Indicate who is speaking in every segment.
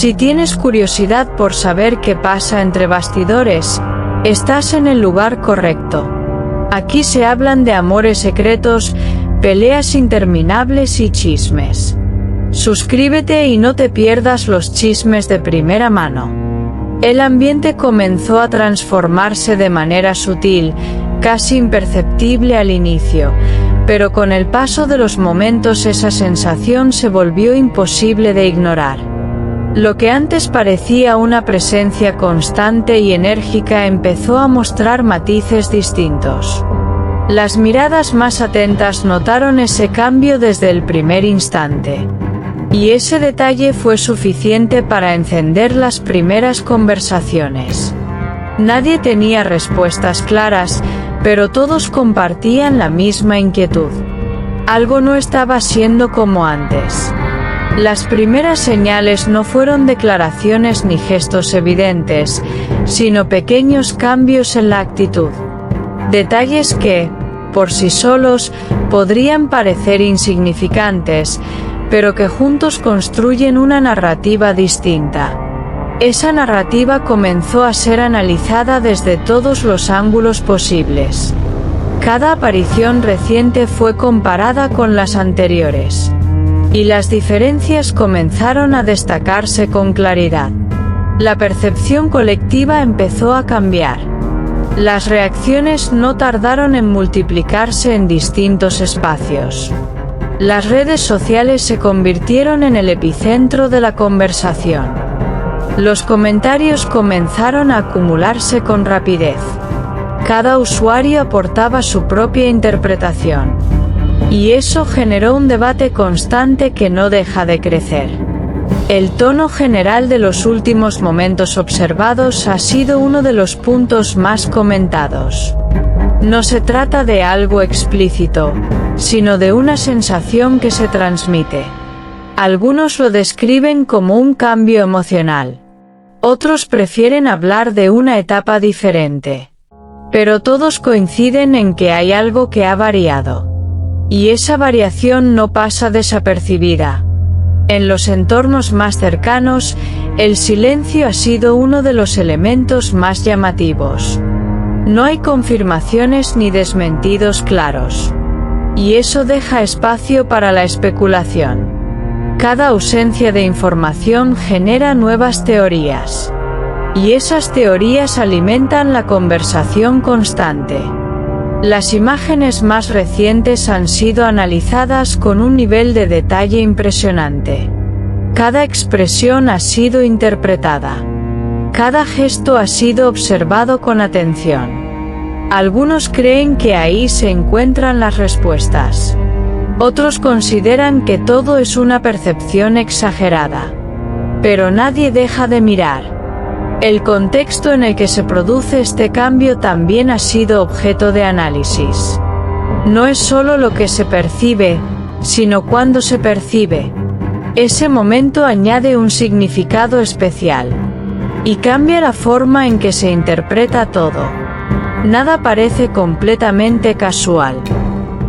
Speaker 1: Si tienes curiosidad por saber qué pasa entre bastidores, estás en el lugar correcto. Aquí se hablan de amores secretos, peleas interminables y chismes. Suscríbete y no te pierdas los chismes de primera mano. El ambiente comenzó a transformarse de manera sutil, casi imperceptible al inicio, pero con el paso de los momentos esa sensación se volvió imposible de ignorar. Lo que antes parecía una presencia constante y enérgica empezó a mostrar matices distintos. Las miradas más atentas notaron ese cambio desde el primer instante. Y ese detalle fue suficiente para encender las primeras conversaciones. Nadie tenía respuestas claras, pero todos compartían la misma inquietud. Algo no estaba siendo como antes. Las primeras señales no fueron declaraciones ni gestos evidentes, sino pequeños cambios en la actitud. Detalles que, por sí solos, podrían parecer insignificantes, pero que juntos construyen una narrativa distinta. Esa narrativa comenzó a ser analizada desde todos los ángulos posibles. Cada aparición reciente fue comparada con las anteriores. Y las diferencias comenzaron a destacarse con claridad. La percepción colectiva empezó a cambiar. Las reacciones no tardaron en multiplicarse en distintos espacios. Las redes sociales se convirtieron en el epicentro de la conversación. Los comentarios comenzaron a acumularse con rapidez. Cada usuario aportaba su propia interpretación. Y eso generó un debate constante que no deja de crecer. El tono general de los últimos momentos observados ha sido uno de los puntos más comentados. No se trata de algo explícito, sino de una sensación que se transmite. Algunos lo describen como un cambio emocional. Otros prefieren hablar de una etapa diferente. Pero todos coinciden en que hay algo que ha variado. Y esa variación no pasa desapercibida. En los entornos más cercanos, el silencio ha sido uno de los elementos más llamativos. No hay confirmaciones ni desmentidos claros. Y eso deja espacio para la especulación. Cada ausencia de información genera nuevas teorías. Y esas teorías alimentan la conversación constante. Las imágenes más recientes han sido analizadas con un nivel de detalle impresionante. Cada expresión ha sido interpretada. Cada gesto ha sido observado con atención. Algunos creen que ahí se encuentran las respuestas. Otros consideran que todo es una percepción exagerada. Pero nadie deja de mirar. El contexto en el que se produce este cambio también ha sido objeto de análisis. No es solo lo que se percibe, sino cuándo se percibe. Ese momento añade un significado especial. Y cambia la forma en que se interpreta todo. Nada parece completamente casual.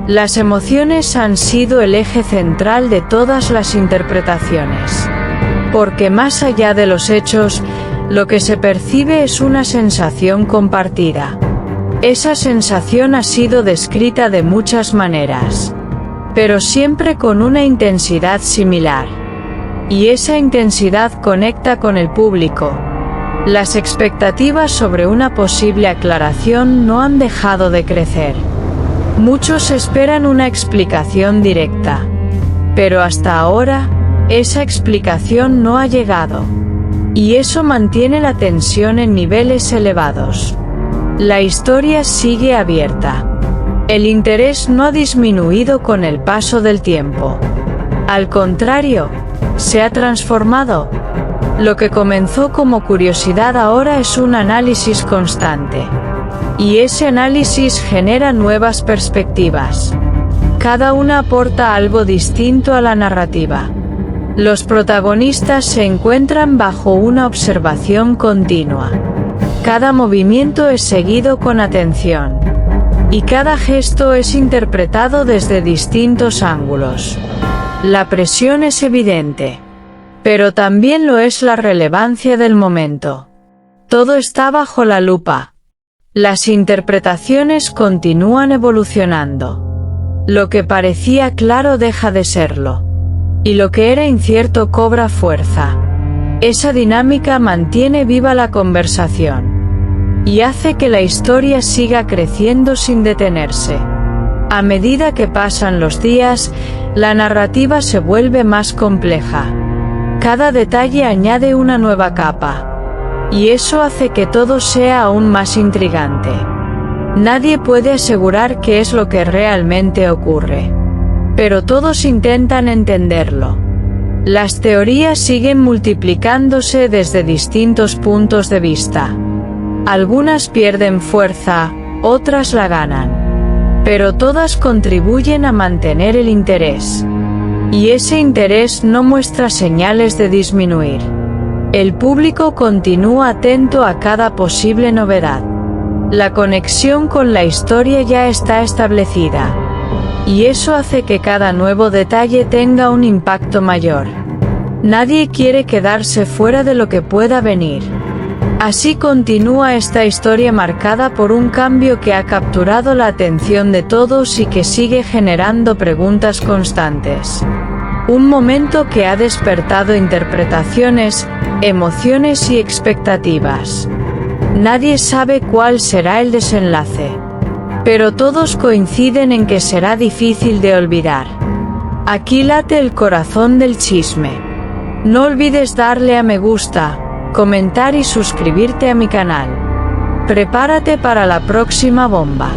Speaker 1: Las emociones han sido el eje central de todas las interpretaciones. Porque más allá de los hechos, lo que se percibe es una sensación compartida. Esa sensación ha sido descrita de muchas maneras, pero siempre con una intensidad similar. Y esa intensidad conecta con el público. Las expectativas sobre una posible aclaración no han dejado de crecer. Muchos esperan una explicación directa. Pero hasta ahora, esa explicación no ha llegado. Y eso mantiene la tensión en niveles elevados. La historia sigue abierta. El interés no ha disminuido con el paso del tiempo. Al contrario, se ha transformado. Lo que comenzó como curiosidad ahora es un análisis constante. Y ese análisis genera nuevas perspectivas. Cada una aporta algo distinto a la narrativa. Los protagonistas se encuentran bajo una observación continua. Cada movimiento es seguido con atención. Y cada gesto es interpretado desde distintos ángulos. La presión es evidente. Pero también lo es la relevancia del momento. Todo está bajo la lupa. Las interpretaciones continúan evolucionando. Lo que parecía claro deja de serlo. Y lo que era incierto cobra fuerza. Esa dinámica mantiene viva la conversación. Y hace que la historia siga creciendo sin detenerse. A medida que pasan los días, la narrativa se vuelve más compleja. Cada detalle añade una nueva capa. Y eso hace que todo sea aún más intrigante. Nadie puede asegurar qué es lo que realmente ocurre. Pero todos intentan entenderlo. Las teorías siguen multiplicándose desde distintos puntos de vista. Algunas pierden fuerza, otras la ganan. Pero todas contribuyen a mantener el interés. Y ese interés no muestra señales de disminuir. El público continúa atento a cada posible novedad. La conexión con la historia ya está establecida. Y eso hace que cada nuevo detalle tenga un impacto mayor. Nadie quiere quedarse fuera de lo que pueda venir. Así continúa esta historia marcada por un cambio que ha capturado la atención de todos y que sigue generando preguntas constantes. Un momento que ha despertado interpretaciones, emociones y expectativas. Nadie sabe cuál será el desenlace. Pero todos coinciden en que será difícil de olvidar. Aquí late el corazón del chisme. No olvides darle a me gusta, comentar y suscribirte a mi canal. Prepárate para la próxima bomba.